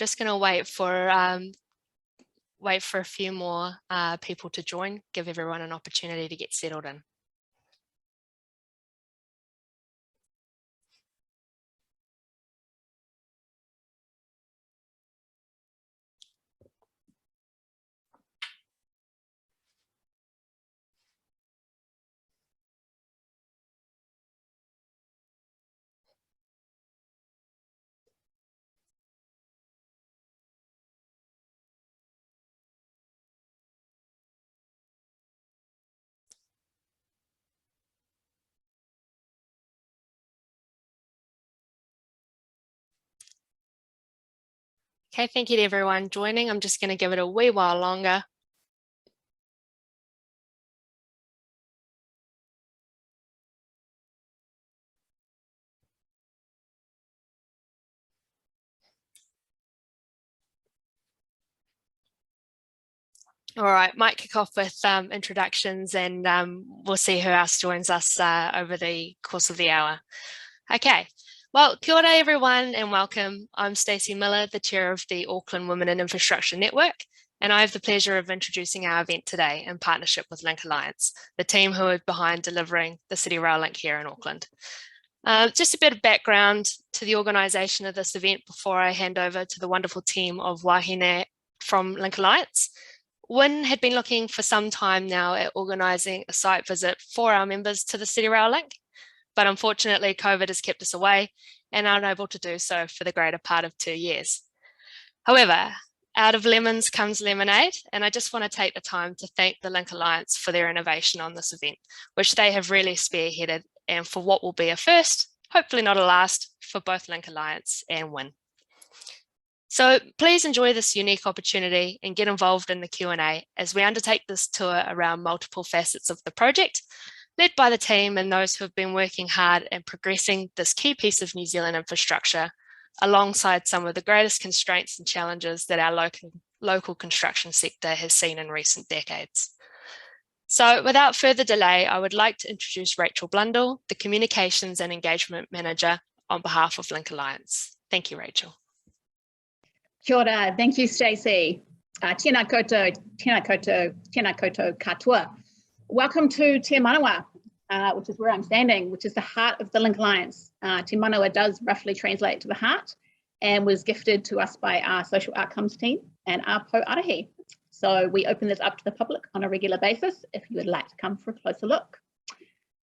Just going to wait for a few more people to join, give everyone an opportunity to get settled in. Okay, thank you to everyone joining. I'm just going to give it a wee while longer. All right, might kick off with introductions, and we'll see who else joins us over the course of the hour. Okay, well, kia ora everyone and welcome. I'm Stacey Miller, the chair of the Auckland Women in Infrastructure Network, and I have the pleasure of introducing our event today in partnership with Link Alliance, the team who are behind delivering the City Rail link here in Auckland. Just a bit of background to the organisation of this event before I hand over to the wonderful team of wahine from Link Alliance. Wynne had been looking for some time now at organising a site visit for our members to the City Rail link, but unfortunately COVID has kept us away and unable to do so for the greater part of 2 years. However, out of lemons comes lemonade, and I just want to take the time to thank the Link Alliance for their innovation on this event, which they have really spearheaded, and for what will be a first, hopefully not a last, for both Link Alliance and Wynne. So please enjoy this unique opportunity and get involved in the Q&A as we undertake this tour around multiple facets of the project, led by the team and those who have been working hard and progressing this key piece of New Zealand infrastructure, alongside some of the greatest constraints and challenges that our local construction sector has seen in recent decades. So without further delay, I would like to introduce Rachel Blundell, the Communications and Engagement Manager on behalf of Link Alliance. Thank you, Rachel. Kia ora, thank you, Stacey. Tēnā koutou, tēnā koutou, tēnā koutou katoa. Welcome to Te Manawa, which is where I'm standing, which is the heart of the Link Alliance. Te Manawa does roughly translate to the heart and was gifted to us by our social outcomes team and our po arahi. So we open this up to the public on a regular basis if you would like to come for a closer look.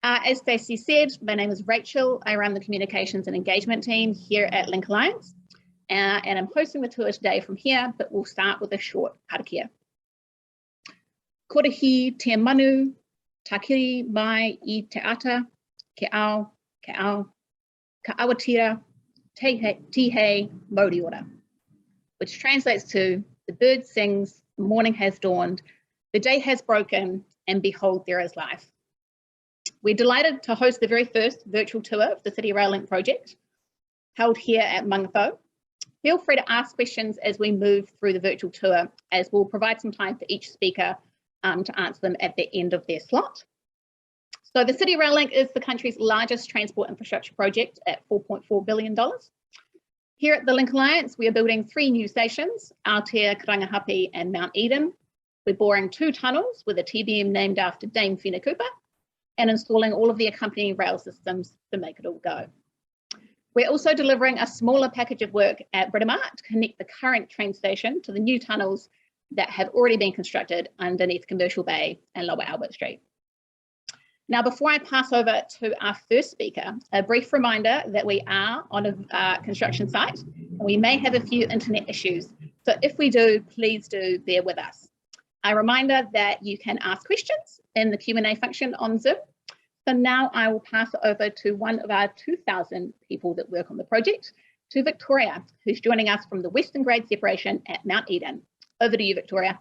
As Stacey said, my name is Rachel. I run the communications and engagement team here at Link Alliance. And I'm hosting the tour today from here, but we'll start with a short karakia. Korahi te manu, takiri mai I te ata, ke ao, ka awatira, tihei, mauri ora, which translates to the bird sings, the morning has dawned, the day has broken, and behold, there is life. We're delighted to host the very first virtual tour of the City Rail Link project, held here at Mangawhau. Feel free to ask questions as we move through the virtual tour, as we'll provide some time for each speaker to answer them at the end of their slot. So the City Rail Link is the country's largest transport infrastructure project at $4.4 billion. Here at the Link Alliance, we are building 3 new stations, Aotea, Karangahape and Mount Eden. We're boring 2 tunnels with a TBM named after Dame Whina Cooper and installing all of the accompanying rail systems to make it all go. We're also delivering a smaller package of work at Britomart to connect the current train station to the new tunnels that have already been constructed underneath Commercial Bay and Lower Albert Street. Now, before I pass over to our first speaker, a brief reminder that we are on a construction site and we may have a few internet issues. So if we do, please do bear with us. A reminder that you can ask questions in the Q&A function on Zoom. So now I will pass it over to one of our 2,000 people that work on the project, to Victoria, who's joining us from the Western Grade Separation at Mount Eden. Over to you, Victoria.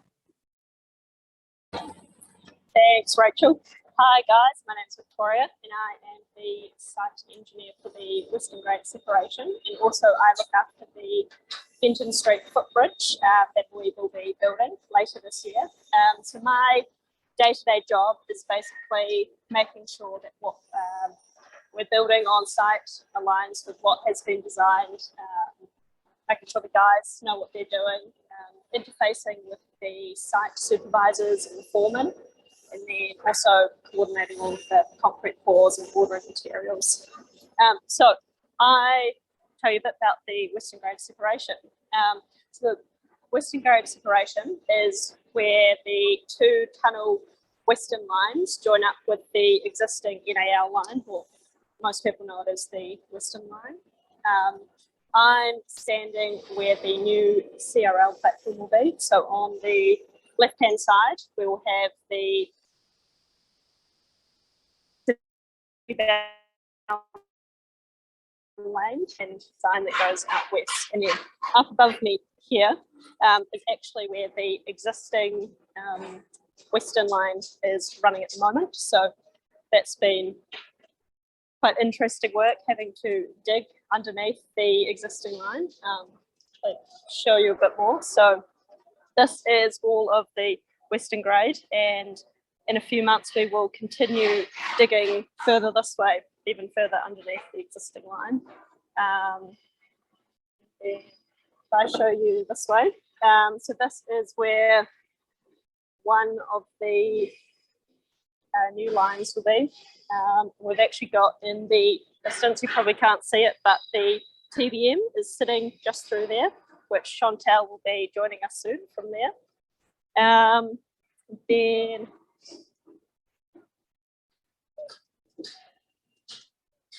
Thanks, Rachel. Hi guys, my name's Victoria and I am the site engineer for the Western Grade Separation, and also I look after the Fenton Street Footbridge that we will be building later this year. So my day-to-day job is basically making sure that what we're building on site aligns with what has been designed making sure the guys know what they're doing, interfacing with the site supervisors and the foremen, and then also coordinating all of the concrete pours and ordering materials. So I tell you a bit about the Western grade separation. So the Western grade separation is where the two tunnel western lines join up with the existing NAL line, or most people know it as the Western line. I'm standing where the new CRL platform will be. So on the left-hand side, we will have the lane and sign that goes out west. And then up above me here is actually where the existing Western line is running at the moment. So that's been quite interesting work, having to dig underneath the existing line. I'll show you a bit more. So this is all of the Western grade, and in a few months we will continue digging further this way, even further underneath the existing line. If I show you this way, so this is where one of the new lines will be. We've actually got in the distance, you probably can't see it, but the TBM is sitting just through there, which Chantal will be joining us soon from there. Then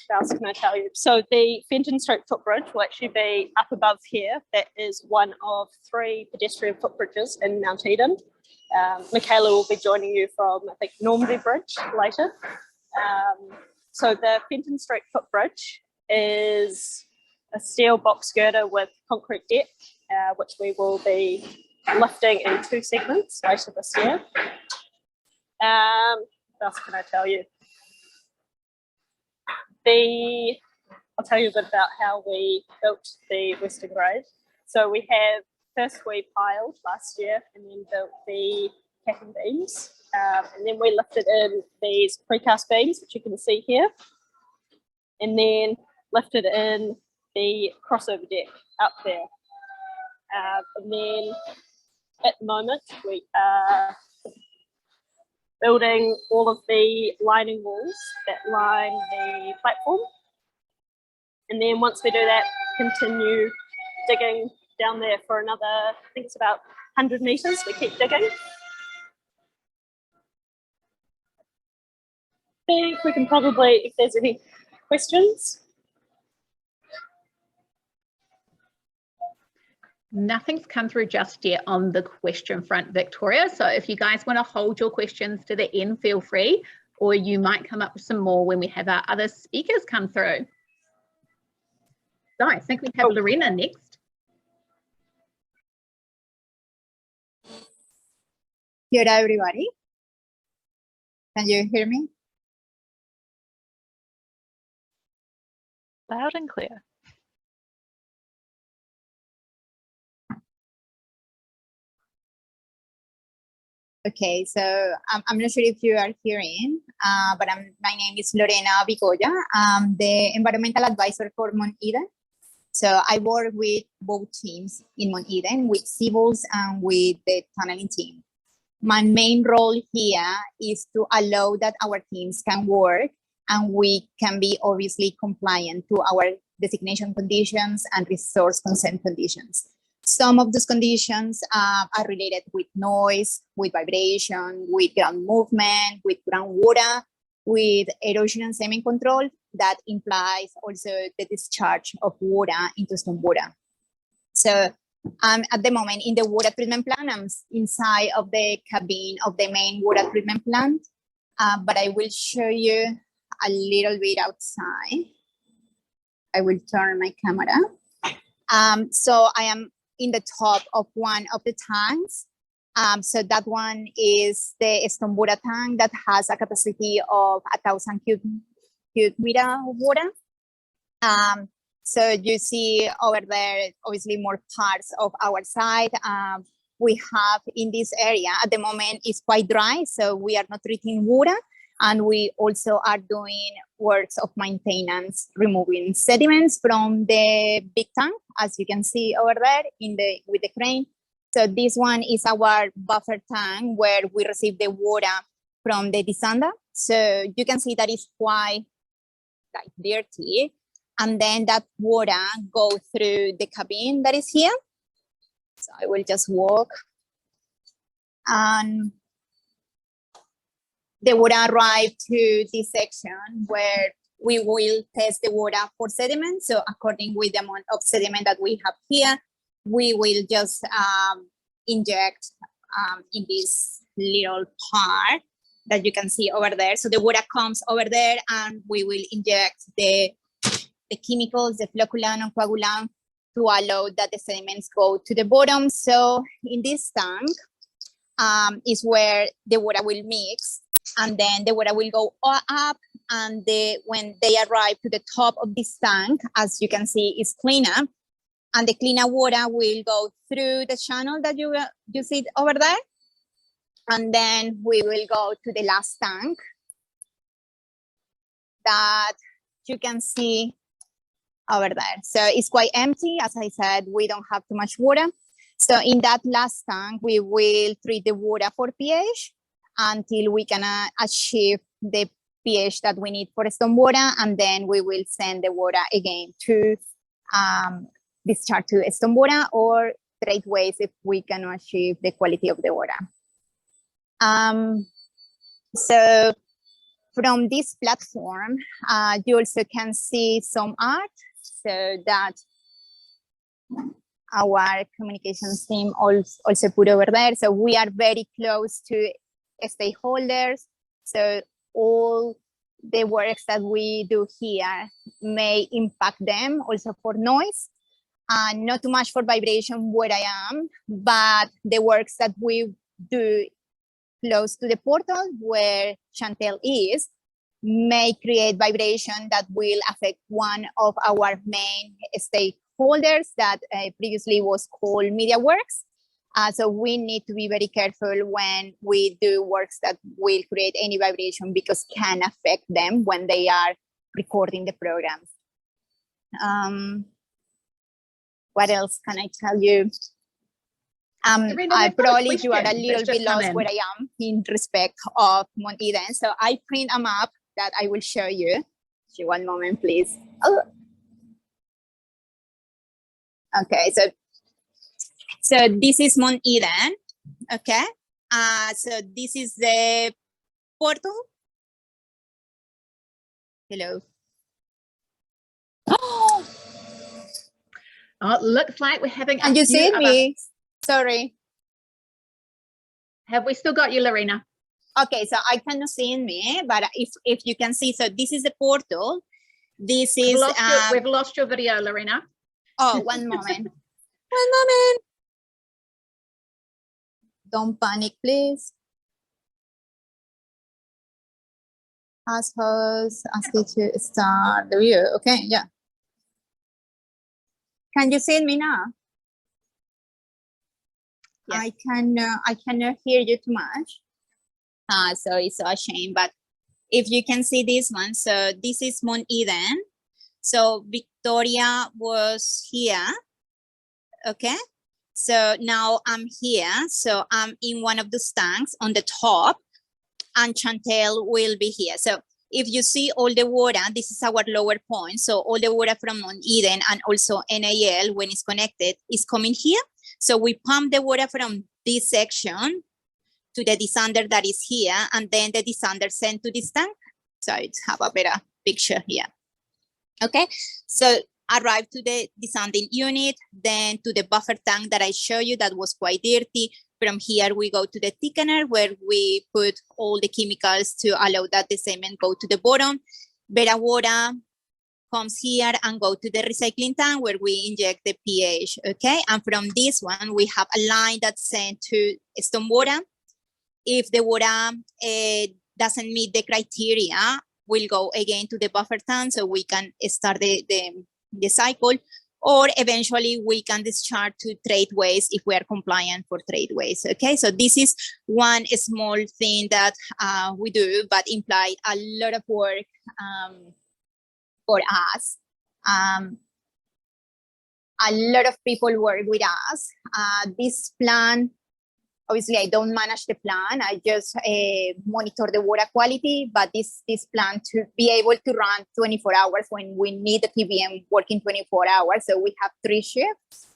what else can I tell you? So the Fenton Street footbridge will actually be up above here. That is one of 3 pedestrian footbridges in Mount Eden. Michaela will be joining you from, I think, Normandy Bridge later. So the Fenton Street footbridge is a steel box girder with concrete deck, which we will be lifting in 2 segments later this year. What else can I tell you? I'll tell you a bit about how we built the Western grade. So we have, first we piled last year and then built the capping beams. And then we lifted in these precast beams, which you can see here. And then lifted in the crossover deck up there. And then at the moment we are building all of the lining walls that line the platform. And then once we do that, continue digging down there for another, I think it's about 100 metres, we keep digging. I think we can probably, if there's any questions. Nothing's come through just yet on the question front, Victoria. So if you guys want to hold your questions to the end, feel free, or you might come up with some more when we have our other speakers come through. So I think we have Lorena next. Kia ora, everybody. Can you hear me? Loud and clear. Okay, so I'm not sure if you are hearing, but my name is Lorena Vigoya. I'm the environmental advisor for Mount Eden. So I work with both teams in Mount Eden, with civils and with the tunneling team. My main role here is to allow that our teams can work and we can be obviously compliant to our designation conditions and resource consent conditions. Some of those conditions are related with noise, with vibration, with ground movement, with groundwater, with erosion and sediment control. That implies also the discharge of water into stormwater. So at the moment in the water treatment plant, I'm inside of the cabin of the main water treatment plant, but I will show you a little bit outside. I will turn my camera. So I am in the top of one of the tanks. So that one is the stormwater tank that has a capacity of 1,000 cubic meter of water. So you see over there, obviously more parts of our site. We have in this area at the moment is quite dry, so we are not treating water, And we also are doing works of maintenance, removing sediments from the big tank, as you can see over there with the crane. So this one is our buffer tank where we receive the water from the desander. So you can see that it's quite like dirty. And then that water goes through the cabin that is here. So I will just walk. And the water arrive to this section where we will test the water for sediment. So according with the amount of sediment that we have here, we will just inject in this little part that you can see over there. So the water comes over there and we will inject the chemicals, the flocculant and coagulant, to allow that the sediments go to the bottom. So in this tank is where the water will mix, and then the water will go up, and when they arrive to the top of this tank, as you can see, is cleaner, and the cleaner water will go through the channel that you see over there, and then we will go to the last tank that you can see over there. So it's quite empty. As I said, we don't have too much water. So in that last tank, we will treat the water for pH until we can achieve the pH that we need for stormwater, and then we will send the water again to discharge to stormwater or trade waste if we can achieve the quality of the water. So from this platform, you also can see some art, so that our communications team also put over there. So we are very close to stakeholders. So all the works that we do here may impact them also for noise, and not too much for vibration where I am, but the works that we do close to the portal where Chantel is may create vibration that will affect one of our main stakeholders that previously was called MediaWorks. So we need to be very careful when we do works that will create any vibration, because can affect them when they are recording the programs. What else can I tell you? I probably you are a little bit lost where I am in respect of Mount Eden. So I print a map that I will show you. Just one moment, please. Oh. Okay, so this is Mount Eden. Okay, so this is the portal. Hello. Oh, it looks like we're having. And you see me? Sorry. Have we still got you, Lorena? Okay, so I cannot see me, but if you can see, so this is the portal. This is we've lost your video, Lorena. Oh, one moment. One moment. Don't panic, please. Ask you to start the view. Okay, yeah. Can you see me now? Yes. I cannot hear you too much. So it's a shame, but if you can see this one, so this is Mount Eden. So Victoria was here, okay? So now I'm here, so I'm in one of the tanks on the top, and Chantel will be here. So if you see all the water, this is our lower point. So all the water from Mount Eden and also NAL, when it's connected, is coming here. So we pump the water from this section to the desander that is here, and then the desander sent to this tank. So I have a better picture here. Okay, so arrive to the desanding unit, then to the buffer tank that I showed you that was quite dirty. From here, we go to the thickener where we put all the chemicals to allow that the sediment go to the bottom. Better water comes here and go to the recycling tank where we inject the pH, okay? And from this one, we have a line that's sent to stormwater. If the water doesn't meet the criteria, we'll go again to the buffer tank so we can start the cycle. or eventually we can discharge to tradeways if we are compliant for tradeways. Okay, so this is one small thing that we do, but imply a lot of work for us. A lot of people work with us. This plan, obviously I don't manage the plan, I just monitor the water quality, but this plan to be able to run 24 hours when we need the TBM working 24 hours. So we have 3 shifts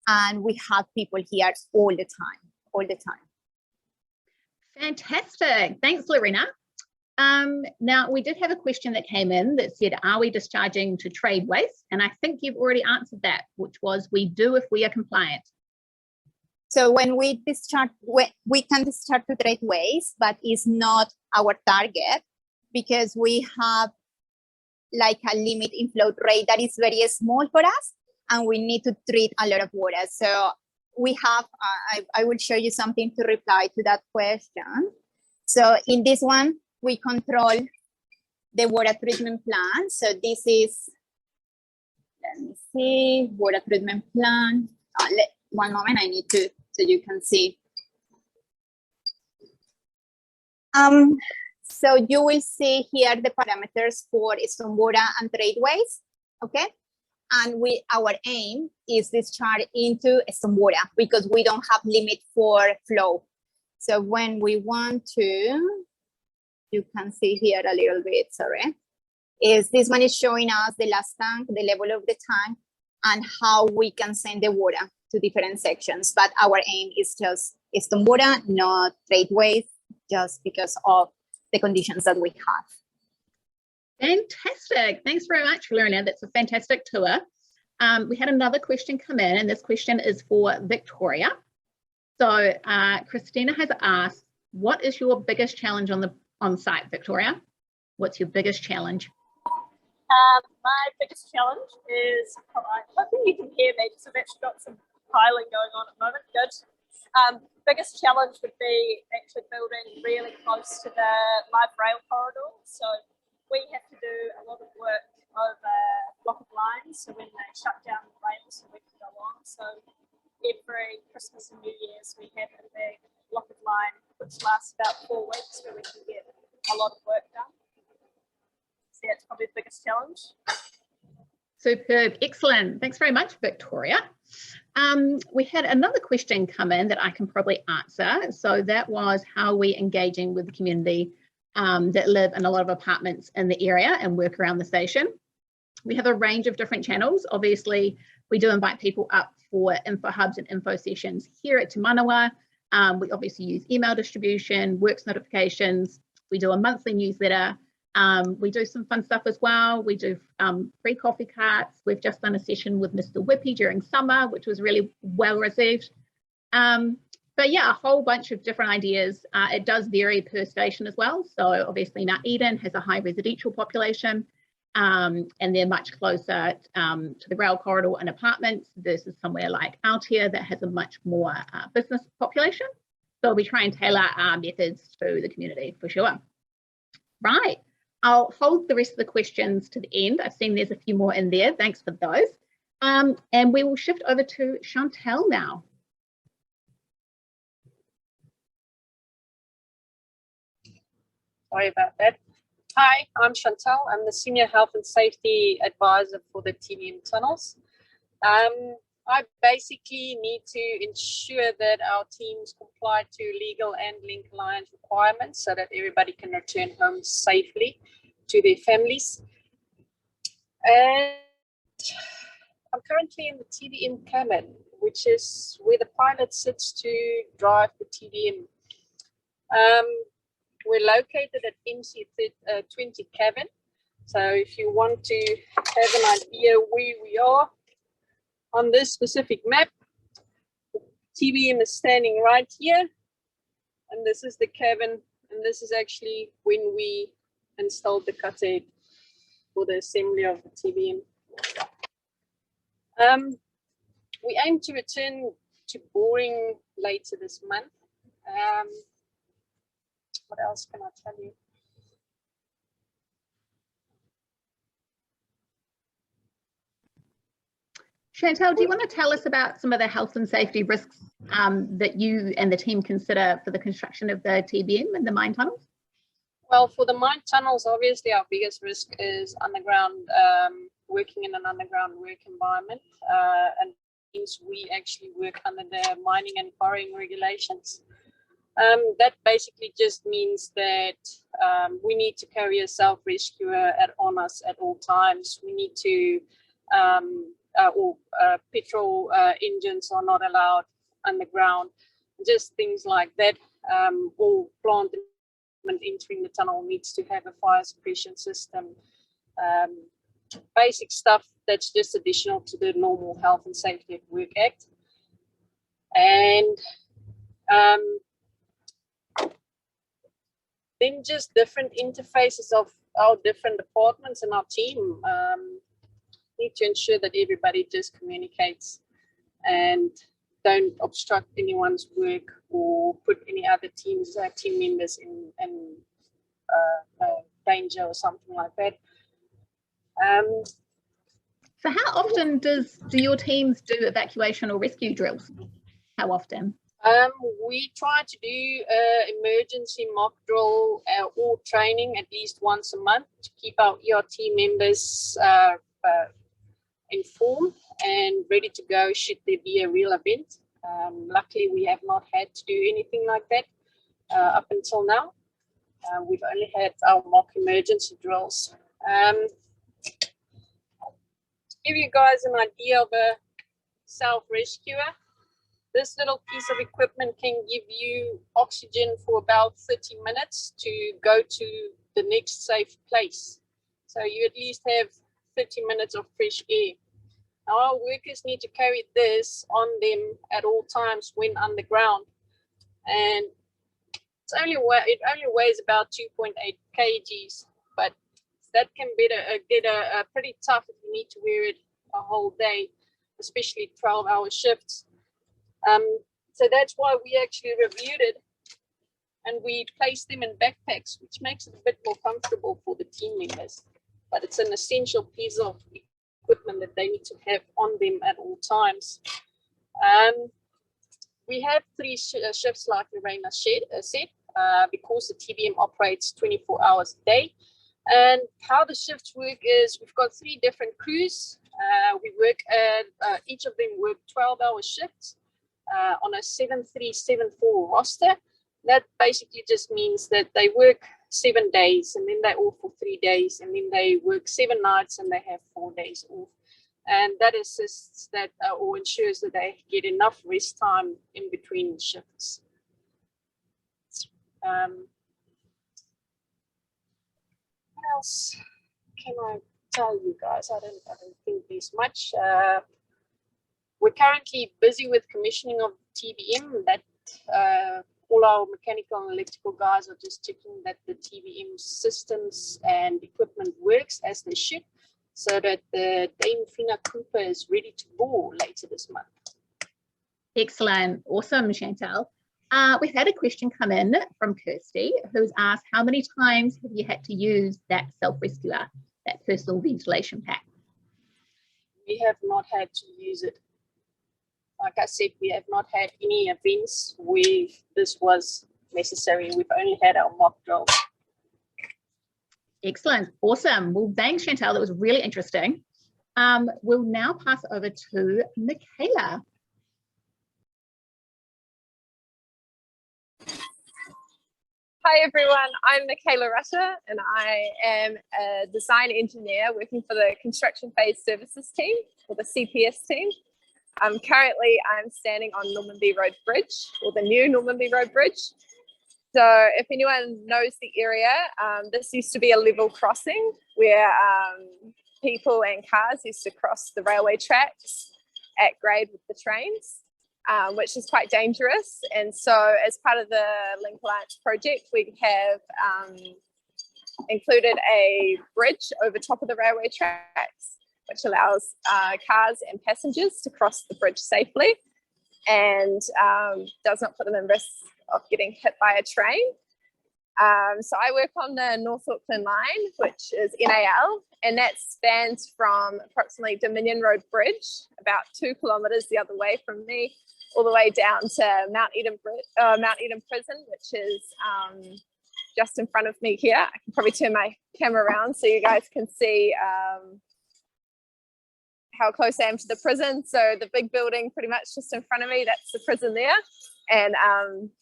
and we have people here all the time. Fantastic. Thanks, Lorena. Now, we did have a question that came in that said, are we discharging to tradeways? And I think you've already answered that, which was we do if we are compliant. So when we discharge, we can discharge to tradeways, but it's not our target because we have like a limit in flow rate that is very small for us, and we need to treat a lot of water. So we have, I will show you something to reply to that question. So in this one, we control the water treatment plan. So this is, let me see, water treatment plan. One moment, I need to, so you can see. So you will see here the parameters for stormwater and tradeways, okay? And our aim is discharge into stormwater because we don't have limit for flow. So when we want to, you can see here a little bit, sorry, is this one is showing us the last tank, the level of the tank, and how we can send the water to different sections. But our aim is just stormwater, not tradeways, just because of the conditions that we have. Fantastic. Thanks very much, Lorena. That's a fantastic tour. We had another question come in, and this question is for Victoria. So Christina has asked, what is your biggest challenge on site, Victoria? What's your biggest challenge? My biggest challenge is, I'm hoping you can hear me because I've actually got some piling going on at the moment. Good. Biggest challenge would be actually building really close to the live rail corridor. So we have to do a lot of work over block of lines. So when they shut down the rails, so we can go on. So every Christmas and New Year's, we have a big block of line, which lasts about 4 weeks, where we can get a lot of work done. So that's probably the biggest challenge. Superb, excellent. Thanks very much, Victoria. We had another question come in that I can probably answer. So that was, how are we engaging with the community that live in a lot of apartments in the area and work around the station? We have a range of different channels. Obviously, we do invite people up for info hubs and info sessions here at Te Manawa. We obviously use email distribution, works notifications. We do a monthly newsletter. We do some fun stuff as well. We do free coffee carts. We've just done a session with Mr. Whippy during summer, which was really well received. But yeah, a whole bunch of different ideas. It does vary per station as well. So obviously Mount Eden has a high residential population, and they're much closer to the rail corridor and apartments versus somewhere like Aotea that has a much more business population. So we try and tailor our methods to the community for sure. Right. I'll hold the rest of the questions to the end. I've seen there's a few more in there. Thanks for those. And we will shift over to Chantel now. Sorry about that. Hi, I'm Chantel. I'm the Senior Health and Safety Advisor for the TBM tunnels. I basically need to ensure that our teams comply to legal and link alliance requirements so that everybody can return home safely to their families. And I'm currently in the TBM cabin, which is where the pilot sits to drive the TBM. We're located at MC20 cabin. So if you want to have an idea where we are on this specific map, TBM is standing right here, and this is the cabin, and this is actually when we installed the cutter for the assembly of the TBM. We aim to return to boring later this month. What else can I tell you? Chantal, do you want to tell us about some of the health and safety risks that you and the team consider for the construction of the TBM and the mine tunnels? Well, for the mine tunnels, obviously our biggest risk is underground, working in an underground work environment, and means we actually work under the mining and quarrying regulations. That basically just means that we need to carry a self-rescuer on us at all times. We need to, petrol engines are not allowed underground, just things like that. All plant entering the tunnel needs to have a fire suppression system. Basic stuff that's just additional to the normal Health and Safety at Work Act. And then just different interfaces of our different departments and our team. Need to ensure that everybody just communicates and don't obstruct anyone's work or put any other team members in danger or something like that. So how often do your teams do evacuation or rescue drills? How often? We try to do emergency mock drill or training at least once a month to keep our ERT members informed and ready to go should there be a real event. Luckily, we have not had to do anything like that up until now. We've only had our mock emergency drills. To give you guys an idea of a self-rescuer, this little piece of equipment can give you oxygen for about 30 minutes to go to the next safe place. So you at least have 30 minutes of fresh air. Now our workers need to carry this on them at all times when underground. And it only weighs about 2.8 kgs, but that can get a pretty tough if you need to wear it a whole day, especially 12-hour shifts. So that's why we actually reviewed it and we placed them in backpacks, which makes it a bit more comfortable for the team members. But it's an essential piece of equipment that they need to have on them at all times. We have 3 shifts like Lorena said, because the TBM operates 24 hours a day. And how the shifts work is we've got 3 different crews. We work at, each of them work 12-hour shifts on a 7-3-7-4 roster. That basically just means that they work 7 days and then they're off for 3 days and then they work 7 nights and they have 4 days off. And that assists that or ensures that they get enough rest time in between shifts. What else can I tell you guys? I don't think there's much. We're currently busy with commissioning of TBM. That all our mechanical and electrical guys are just checking that the TBM systems and equipment works as they should, so that the Dame Fina Cooper is ready to bore later this month. Excellent. Awesome, Chantal. We've had a question come in from Kirsty, who's asked, how many times have you had to use that self-rescuer, that personal ventilation pack? We have not had to use it. Like I said, we have not had any events where this was necessary. We've only had our mock drill. Excellent. Awesome. Well, thanks, Chantal. That was really interesting. We'll now pass over to Michaela. Hi everyone, I'm Michaela Rutter and I am a design engineer working for the Construction Phase Services team, or the CPS team. Currently I'm standing on Normandy Road Bridge, or the new Normandy Road Bridge. So if anyone knows the area, this used to be a level crossing where people and cars used to cross the railway tracks at grade with the trains. Which is quite dangerous. And so as part of the Link Alliance project, we have included a bridge over top of the railway tracks, which allows cars and passengers to cross the bridge safely and does not put them in risk of getting hit by a train. So I work on the North Auckland line, which is NAL, and that spans from approximately Dominion Road Bridge, about 2 kilometres the other way from me, all the way down to Mount Eden Prison, which is just in front of me here. I can probably turn my camera around so you guys can see how close I am to the prison. So the big building pretty much just in front of me, that's the prison there. And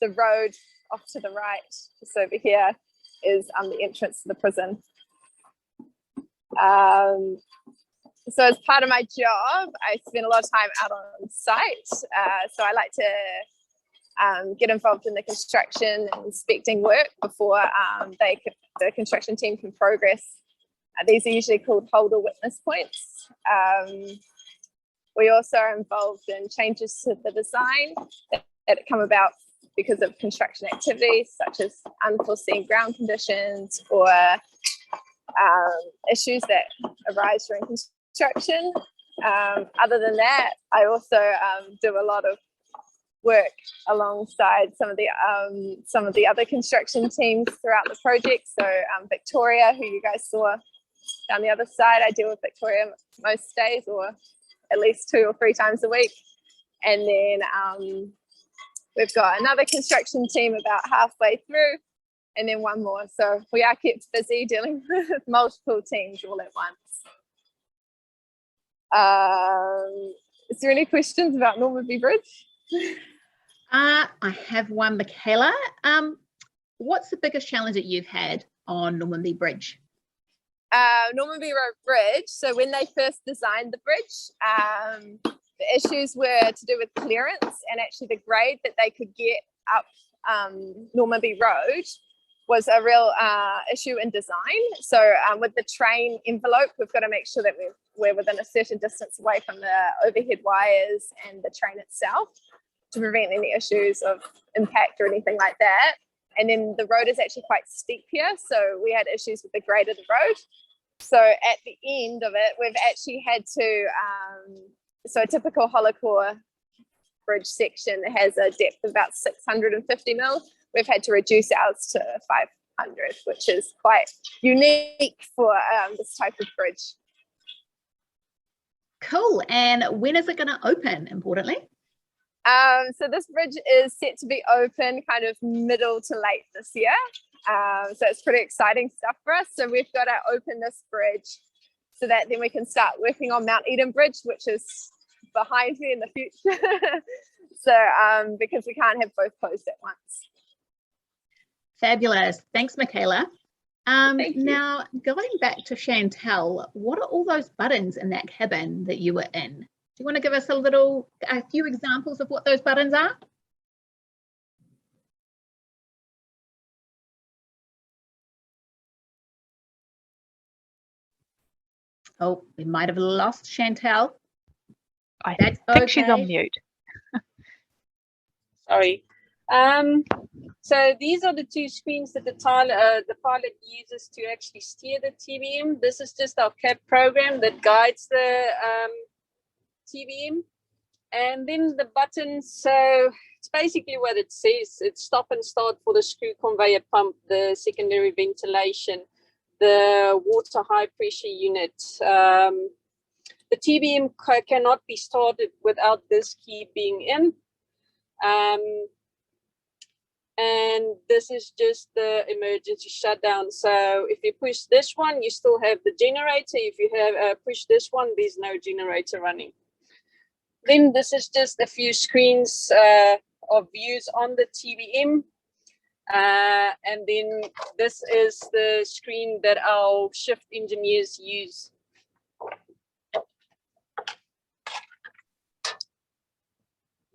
the road off to the right, just over here, is the entrance to the prison. So as part of my job, I spend a lot of time out on site. So I like to get involved in the construction and inspecting work before the construction team can progress. These are usually called holder witness points. We also are involved in changes to the design that come about because of construction activities, such as unforeseen ground conditions or issues that arise during construction. Other than that, I also do a lot of work alongside some of the other construction teams throughout the project. So Victoria, who you guys saw down the other side, I deal with Victoria most days, or at least 2 or 3 times a week. And then we've got another construction team about halfway through, and then one more. So we are kept busy dealing with multiple teams all at once. Is there any questions about Normandy Bridge? I have one, Michaela. What's the biggest challenge that you've had on Normandy Bridge? Normandy Bridge. So when they first designed the bridge, the issues were to do with clearance and actually the grade that they could get up Normandy Road was a real issue in design. So with the train envelope, we've got to make sure that we're within a certain distance away from the overhead wires and the train itself to prevent any issues of impact or anything like that. And then the road is actually quite steep here, so we had issues with the grade of the road. So at the end of it, we've actually had to, so a typical hollow-core bridge section has a depth of about 650 mil. We've had to reduce ours to 500, which is quite unique for this type of bridge. Cool. And when is it going to open, importantly? So this bridge is set to be open kind of middle to late this year. So it's pretty exciting stuff for us. So we've got to open this bridge so that then we can start working on Mount Eden Bridge, which is behind me in the future. So because we can't have both closed at once. Fabulous. Thanks, Michaela. Thank you. Now, going back to Chantel, what are all those buttons in that cabin that you were in? Do you want to give us a few examples of what those buttons are? Oh, we might have lost Chantel. I think she's on mute. Sorry. So these are the 2 screens that the pilot uses to actually steer the TBM. This is just our CAD program that guides the TBM. And then the buttons, so it's basically what it says. It's stop and start for the screw conveyor pump, the secondary ventilation, the water high pressure unit. The TBM cannot be started without this key being in. And this is just the emergency shutdown. So if you push this one, you still have the generator. If you have push this one, there's no generator running. Then this is just a few screens of views on the TBM. And then this is the screen that our shift engineers use.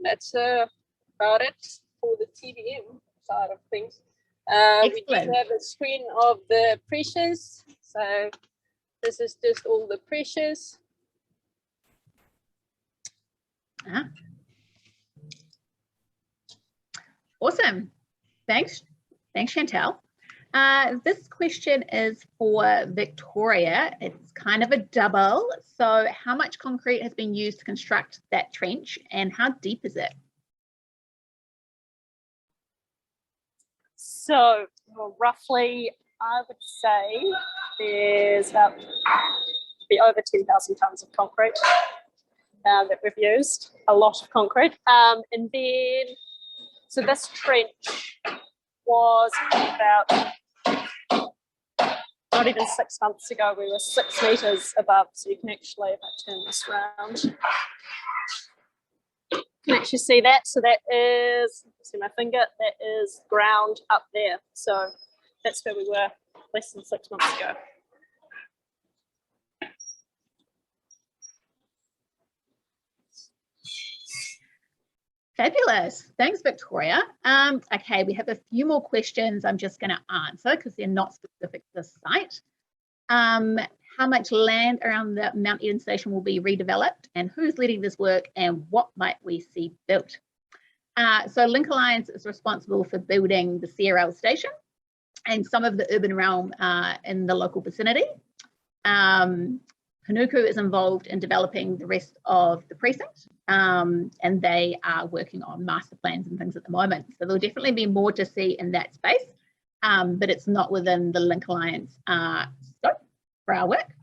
That's about it for the TBM side of things. We do have a screen of the pressures. So this is just all the pressures. Awesome. Thanks, Chantel. This question is for Victoria. It's kind of a double. So how much concrete has been used to construct that trench and how deep is it? So roughly, I would say there's about be over 10,000 tonnes of concrete that we've used, a lot of concrete. And then, so this trench was about, not even 6 months ago, we were 6 metres above, so you can actually, if I turn this around, you can actually see that. So that is, see my finger, that is ground up there. So that's where we were less than 6 months ago. Fabulous. Thanks, Victoria. Okay, we have a few more questions I'm just going to answer because they're not specific to this site. How much land around the Mount Eden station will be redeveloped, and who's leading this work, and what might we see built? So Link Alliance is responsible for building the CRL station and some of the urban realm in the local vicinity. Panuku is involved in developing the rest of the precinct, and they are working on master plans and things at the moment. So there'll definitely be more to see in that space, but it's not within the Link Alliance scope for our work.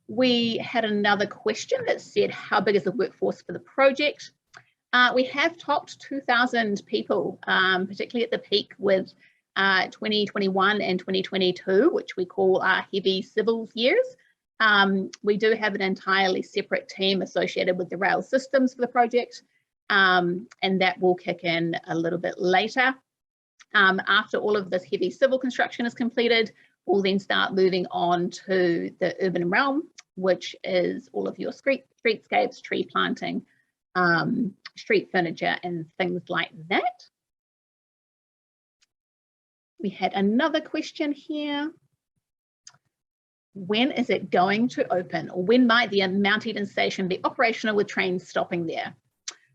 We had another question that said, how big is the workforce for the project? We have topped 2,000 people, particularly at the peak with 2021 and 2022, which we call our heavy civils years. We do have an entirely separate team associated with the rail systems for the project, and that will kick in a little bit later. After all of this heavy civil construction is completed, we'll then start moving on to the urban realm, which is all of your streetscapes, tree planting, street furniture, and things like that. We had another question here. When is it going to open, or when might the Mount Eden station be operational with trains stopping there?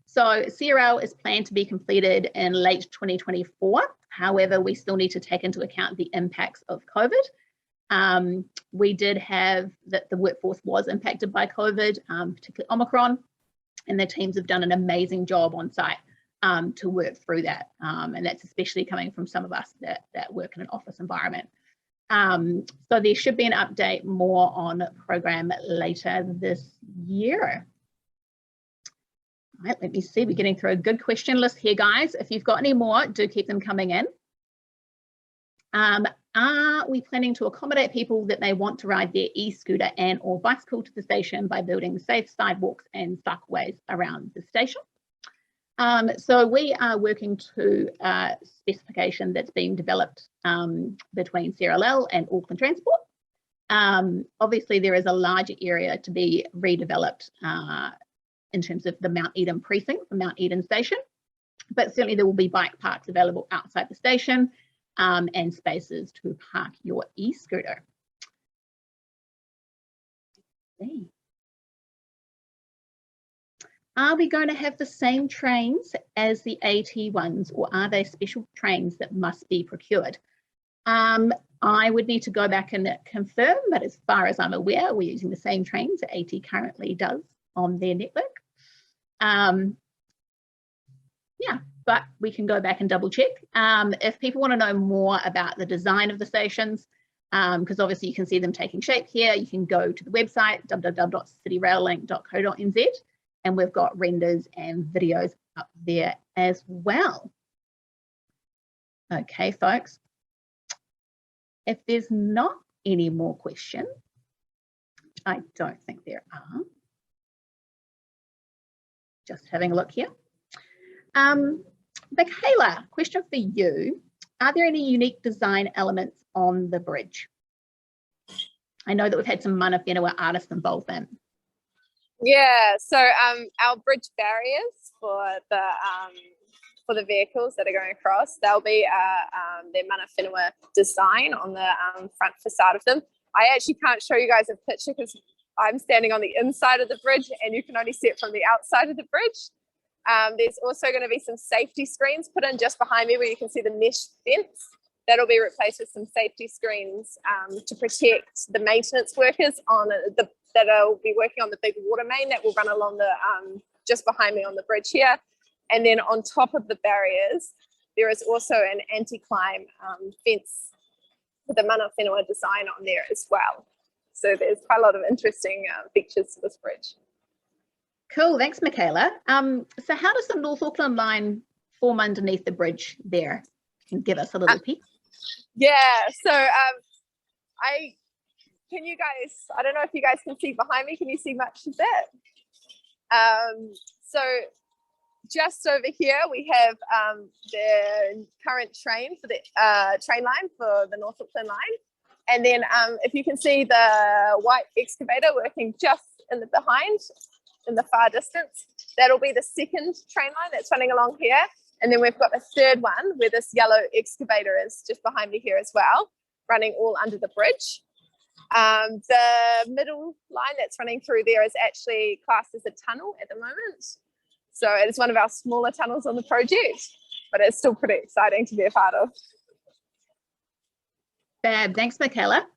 So CRL is planned to be completed in late 2024. However, we still need to take into account the impacts of COVID. We did have that the workforce was impacted by COVID, particularly Omicron, and the teams have done an amazing job on site to work through that. And that's especially coming from some of us that work in an office environment. So there should be an update more on the program later this year. All right, let me see, we're getting through a good question list here, guys. If you've got any more, do keep them coming in. Are we planning to accommodate people that may want to ride their e-scooter and or bicycle to the station by building safe sidewalks and cycleways around the station? So we are working to a specification that's being developed between CRL and Auckland Transport. Obviously, there is a larger area to be redeveloped in terms of the Mount Eden precinct, the Mount Eden station, but certainly there will be bike parks available outside the station and spaces to park your e-scooter. Are we going to have the same trains as the AT ones, or are they special trains that must be procured? I would need to go back and confirm, but as far as I'm aware, we're using the same trains that AT currently does on their network. Yeah, but we can go back and double check. If people want to know more about the design of the stations, because obviously you can see them taking shape here, you can go to the website www.cityraillink.co.nz, and we've got renders and videos up there as well. Okay, folks. If there's not any more questions, I don't think there are. Just having a look here. Michaela, question for you. Are there any unique design elements on the bridge? I know that we've had some mana whenua artists involvement. Yeah, so our bridge barriers for the vehicles that are going across, they'll be their mana whenua design on the front facade of them. I actually can't show you guys a picture because I'm standing on the inside of the bridge and you can only see it from the outside of the bridge. There's also going to be some safety screens put in just behind me where you can see the mesh fence. That'll be replaced with some safety screens to protect the maintenance workers on that'll be working on the big water main that will run along the just behind me on the bridge here. And then on top of the barriers, there is also an anti-climb fence with a mana whenua design on there as well. So there's quite a lot of interesting features to this bridge. Cool, thanks, Michaela. So how does the North Auckland line form underneath the bridge there? Can you give us a little peek? Yeah, so I don't know if you guys can see behind me. Can you see much of that? So just over here we have the current train for the train line for the North Auckland line. And then if you can see the white excavator working just in the behind, in the far distance, that'll be the second train line that's running along here. And then we've got the third one where this yellow excavator is just behind me here as well, running all under the bridge. The middle line that's running through there is actually classed as a tunnel at the moment. So it's one of our smaller tunnels on the project, but it's still pretty exciting to be a part of. Fab, thanks, Michaela.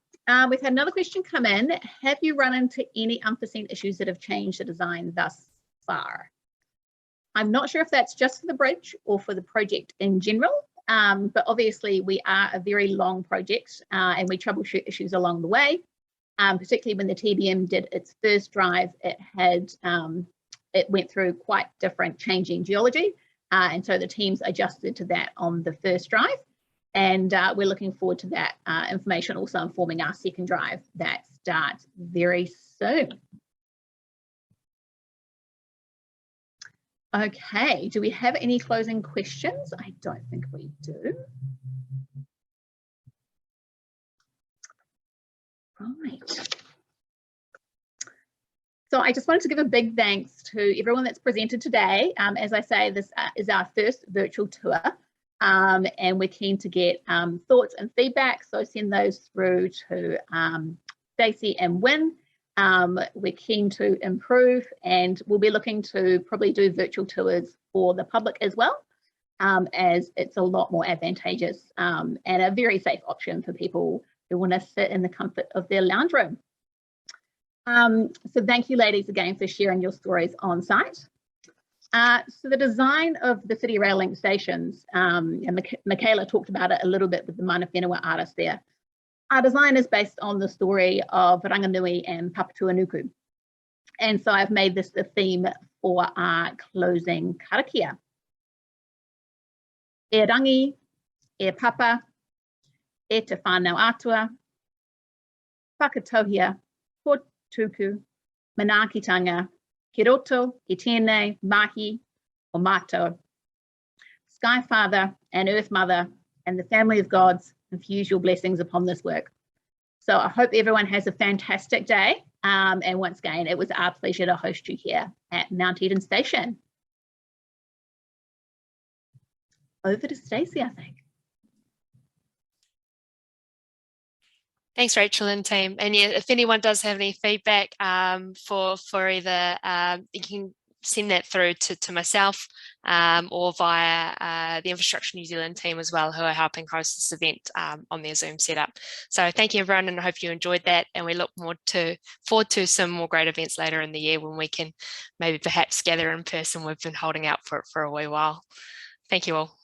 We've had another question come in. Have you run into any unforeseen issues that have changed the design thus far? I'm not sure if that's just for the bridge or for the project in general, but obviously we are a very long project and we troubleshoot issues along the way. Particularly when the TBM did its first drive, it went through quite different changing geology, and so the teams adjusted to that on the first drive. And we're looking forward to that information also informing our second drive that starts very soon. Okay, do we have any closing questions? I don't think we do. Right. So I just wanted to give a big thanks to everyone that's presented today. As I say, this is our first virtual tour. And we're keen to get thoughts and feedback, so send those through to Stacey and Wynne. We're keen to improve, and we'll be looking to probably do virtual tours for the public as well, as it's a lot more advantageous and a very safe option for people who want to sit in the comfort of their lounge room. So thank you, ladies, again for sharing your stories on site. So the design of the City Rail Link stations, and Michaela talked about it a little bit with the mana whenua artist there. Our design is based on the story of Ranganui and Papatūānuku. And so I've made this the theme for our closing karakia. E rangi, e papa, e te whānau atua, whakatauhia, tuku, manaakitanga, ki roto, i tēnei, mahi, o mātou. Sky Father and Earth Mother and the family of gods infuse your blessings upon this work. So I hope everyone has a fantastic day. And once again, it was our pleasure to host you here at Mount Eden Station. Over to Stacey, I think. Thanks, Rachel and team. And yeah, if anyone does have any feedback for either, you can send that through to myself or via the Infrastructure New Zealand team as well, who are helping host this event on their Zoom setup. So thank you, everyone, and I hope you enjoyed that. And we look forward to some more great events later in the year when we can maybe perhaps gather in person. We've been holding out for a wee while. Thank you all.